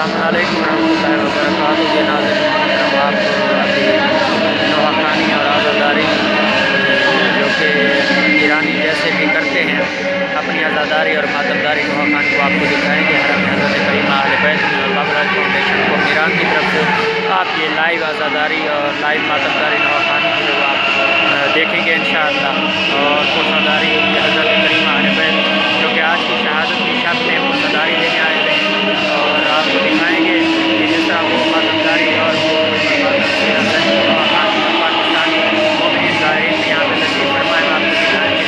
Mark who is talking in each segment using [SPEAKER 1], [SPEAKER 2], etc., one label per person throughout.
[SPEAKER 1] अस्सलामुअलैकुम रहमतुल्लाहि व बरकातुहू। ये नाज़रीन मोहतरम आपको अभी नवाखानी और आज़ादारी जो कि ईरानी जैसे भी करते हैं अपनी आज़ादारी और मातमदारी नवाखानी को आपको दिखाएंगे। हरम हज़रत करीमा अहले बैत बाबराज फाउंडेशन को ईरान की तरफ से आप ये लाइव आज़ादारी और लाइव मातमदारी नवाखानी जो आप देखेंगे इंशाअल्लाह। और मुसदारी हज़रत करीमा अहले बैत जो कि आज की शहादत की शब में मुसदारी देने आए हुए हैं और आपको दिखाएंगे कि जिस तरह वो मातमदारी और पाकिस्तानी मोमिन ज़ाहिरीन यहाँ पे तशरीफ़ फरमाए आपको दिखाएंगे।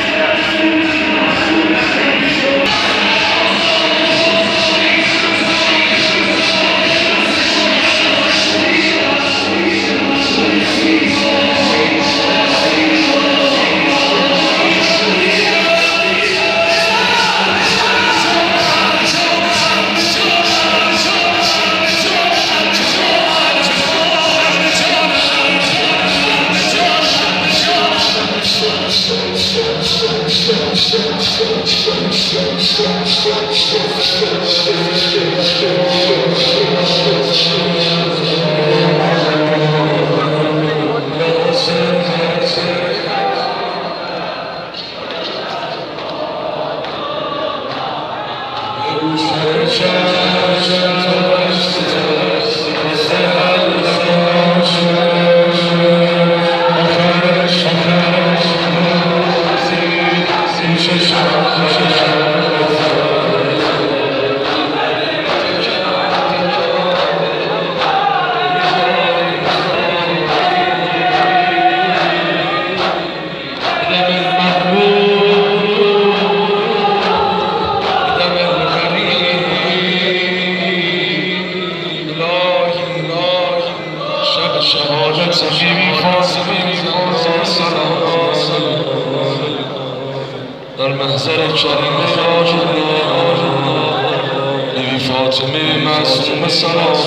[SPEAKER 2] در محضر کریم نبی فاطمه معصوم سلام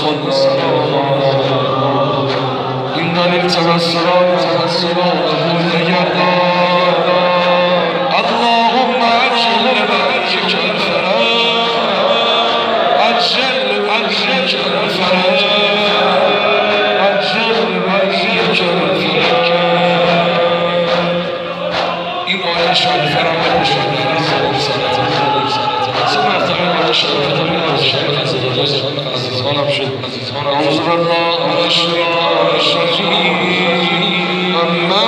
[SPEAKER 2] این دلیل تحسرات قبول نگردار. اللهم عجل لبیک الفرج عجل لبیک الفرج عجل لبیک الفرج. این آیه شریفه را بخونید. أعوذ بالله من الشيطان الرجيم. أما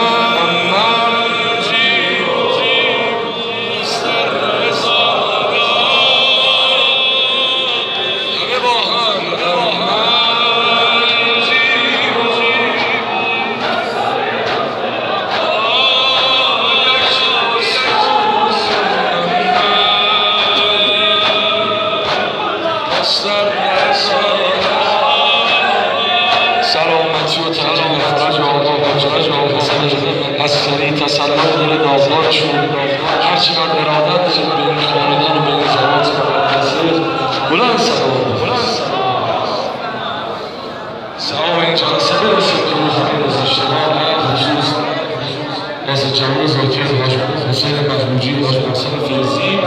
[SPEAKER 2] سلامتی و تجلیل فرج آقا از سریع تسلط دل داغدار شد. هرچقدر ارادت دارید به این خاندان و به این زوات مقدسه بلند سلام این جلسه برسید که روزی گذشتگان خصوص واسه جمعه زاکر حاج حسین مخلوجی حاج محسن فیضی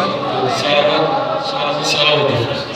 [SPEAKER 2] سلام دید.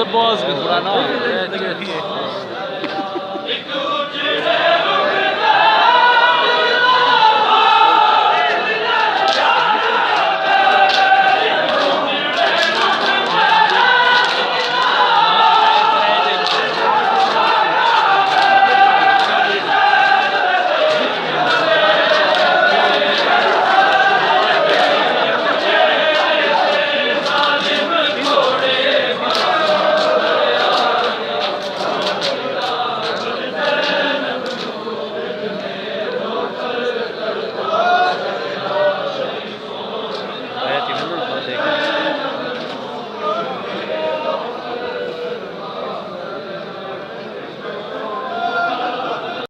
[SPEAKER 3] دروازه باز میکنن